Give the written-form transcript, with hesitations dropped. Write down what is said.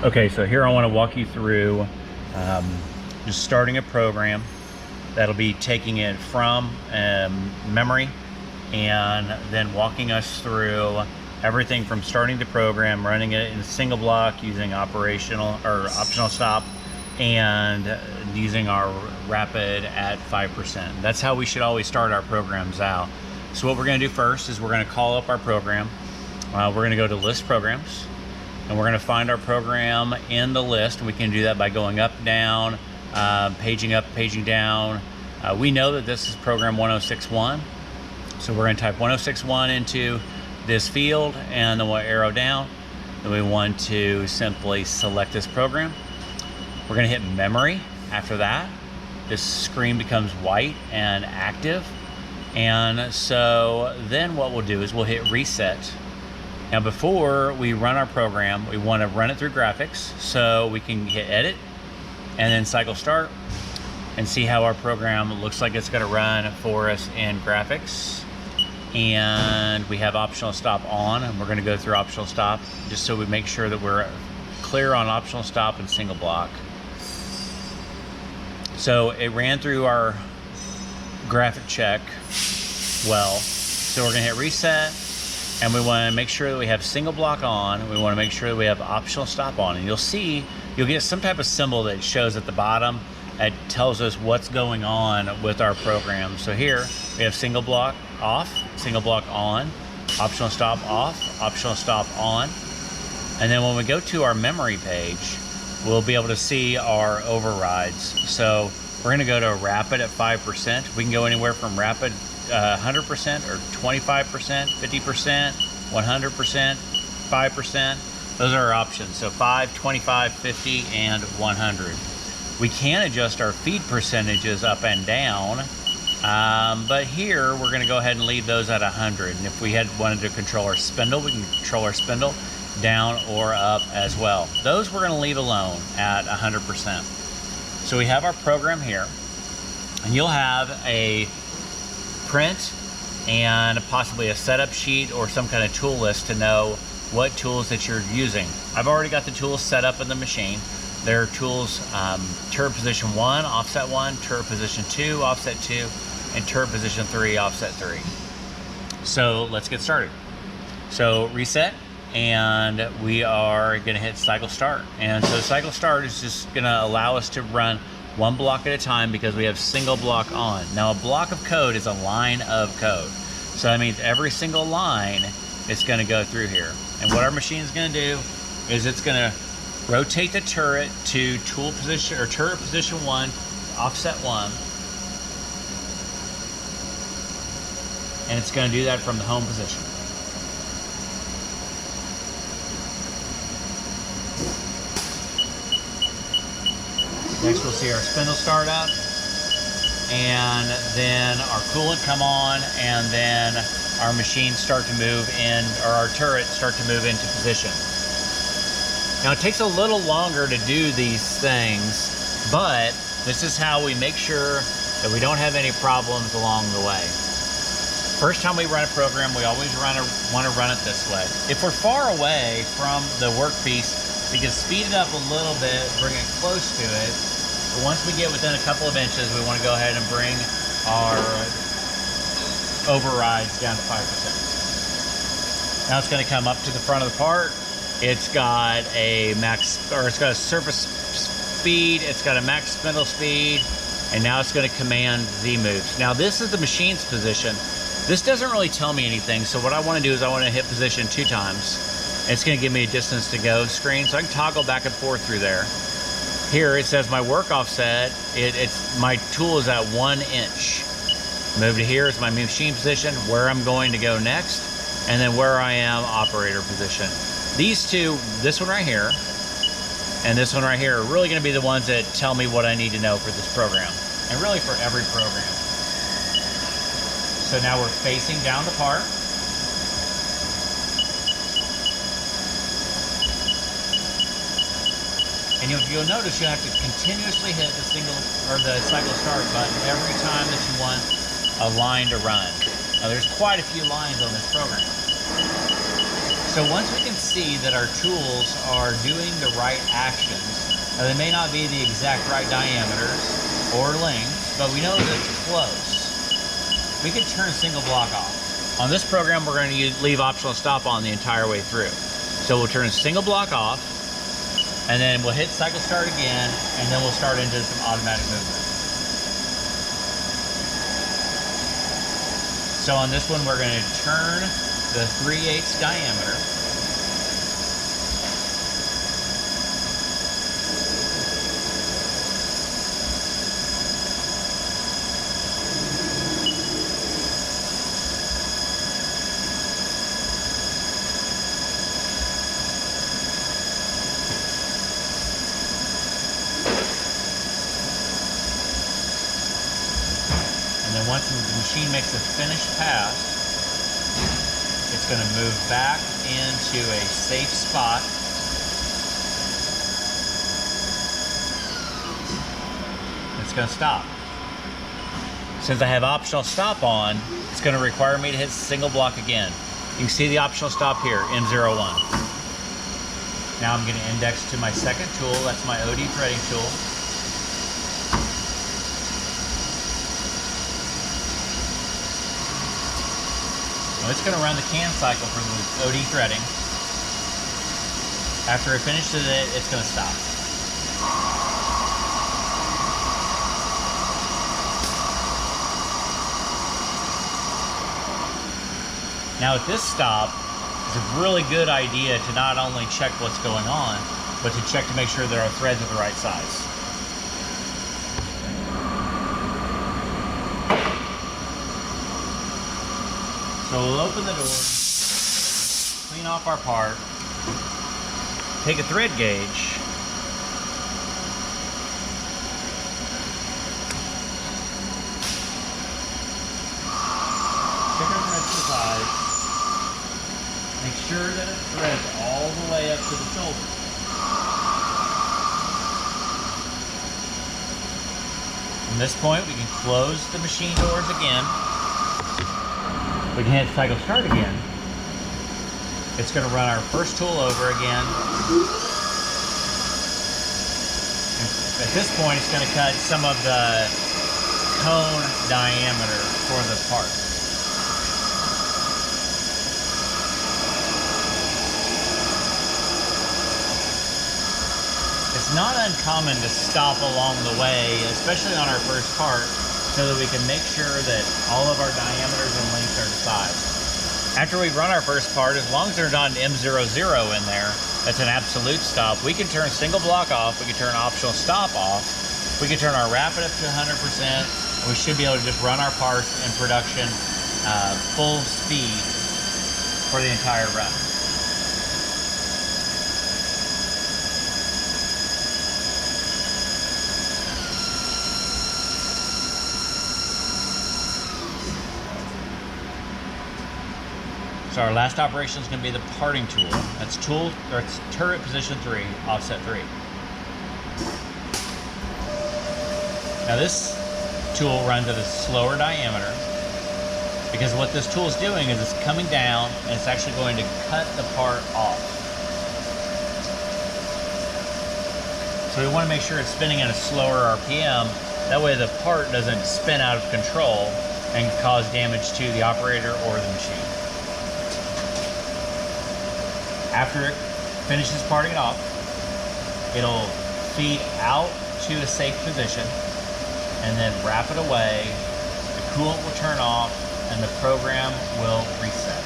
Okay, so here I want to walk you through just starting a program that'll be taking it from memory and then walking us through everything from starting the program, running it in a single block using operational or optional stop, and using our rapid at 5%. That's how we should always start our programs out. So what we're going to do first is we're going to call up our program. We're going to go to list programs, and we're going to find our program in the list. We can do that by going up, down, paging up, paging down. We know that this is program 1061, so we're going to type 1061 into this field, and then we'll arrow down. Then we want to simply select this program. We're going to hit memory. After that, this screen becomes white and active. And so then what we'll do is we'll hit reset. Now before we run our program, we want to run it through graphics, so we can hit edit and then cycle start and see how our program looks like it's going to run for us in graphics. And we have optional stop on, and we're going to go through optional stop just so we make sure that we're clear on optional stop and single block. So it ran through our graphic check well. So we're going to hit reset, and we want to make sure that we have single block on. We want to make sure that we have optional stop on, and you'll see you'll get some type of symbol that shows at the bottom. It tells us what's going on with our program. So here we have single block off, single block on, optional stop off, optional stop on. And then when we go to our memory page, we'll be able to see our overrides. So we're going to go to rapid at 5%. We can go anywhere from rapid 100% or 25%, 50%, 100%, 5%. Those are our options. So 5, 25, 50, and 100. We can adjust our feed percentages up and down, but here we're going to go ahead and leave those at 100. And if we wanted to control our spindle, we can control our spindle down or up as well. Those we're going to leave alone at 100%. So we have our program here, and you'll have a print and possibly a setup sheet or some kind of tool list to know what tools that you're using. I've already got the tools set up in the machine. There are tools, turret position 1, offset 1, turret position 2, offset 2, and turret position 3, offset 3. So let's get started. So reset, and we are going to hit cycle start. And so cycle start is just going to allow us to run one block at a time because we have single block on. Now a block of code is a line of code. So that means every single line is going to go through here. And what our machine is going to do is it's going to rotate the turret to tool position or turret position 1, offset 1. And it's going to do that from the home position. Next we'll see our spindle start up, and then our coolant come on, and then our machines start to move in, or our turrets start to move into position. Now it takes a little longer to do these things, but this is how we make sure that we don't have any problems along the way. First time we run a program, we always want to run it this way. If we're far away from the workpiece, we can speed it up a little bit, bring it close to it. But once we get within a couple of inches, we want to go ahead and bring our overrides down to 5%. Now it's going to come up to the front of the part. It's got a max, or it's got a surface speed, it's got a max spindle speed, and now it's going to command Z moves. Now this is the machine's position. This doesn't really tell me anything, so what I want to do is I want to hit position 2 times. It's going to give me a distance to go screen, so I can toggle back and forth through there. Here it says my work offset, my tool is at 1 inch. Move to here is my machine position, where I'm going to go next, and then where I am operator position. These two, this one right here and this one right here, are really going to be the ones that tell me what I need to know for this program, and really for every program. So now we're facing down the part. And you'll notice you have to continuously hit the cycle start button every time that you want a line to run. Now there's quite a few lines on this program. So once we can see that our tools are doing the right actions. Now, they may not be the exact right diameters or lengths, but we know that it's close. We can turn single block off. On this program, we're going to leave optional stop on the entire way through. So we'll turn single block off, and then we'll hit cycle start again, and then we'll start into some automatic movement. So on this one, we're going to turn the 3/8 diameter. And then once the machine makes a finished pass, it's going to move back into a safe spot. It's going to stop. Since I have optional stop on, it's going to require me to hit single block again. You can see the optional stop here, M01. Now I'm going to index to my second tool. That's my OD threading tool. It's going to run the can cycle for the OD threading. After it finishes it, it's going to stop. Now at this stop, it's a really good idea to not only check what's going on, but to check to make sure that our threads are the right size. So we'll open the door, clean off our part, take a thread gauge, check our threads to the size, make sure that it threads all the way up to the shoulder. From this point, we can close the machine doors again. We can hit cycle start again. It's going to run our first tool over again. And at this point, it's going to cut some of the cone diameter for the part. It's not uncommon to stop along the way, especially on our first part, so that we can make sure that all of our diameters and lengths are decided. After we run our first part, as long as there's not an M00 in there, that's an absolute stop, we can turn single block off, we can turn optional stop off, we can turn our rapid up to 100%, and we should be able to just run our parts in production full speed for the entire run. So our last operation is going to be the parting tool. That's turret position 3, offset 3. Now this tool runs at a slower diameter because what this tool is doing is it's coming down and it's actually going to cut the part off. So we want to make sure it's spinning at a slower RPM. That way the part doesn't spin out of control and cause damage to the operator or the machine. After it finishes parting off, it'll feed out to a safe position and then wrap it away. The coolant will turn off and the program will reset.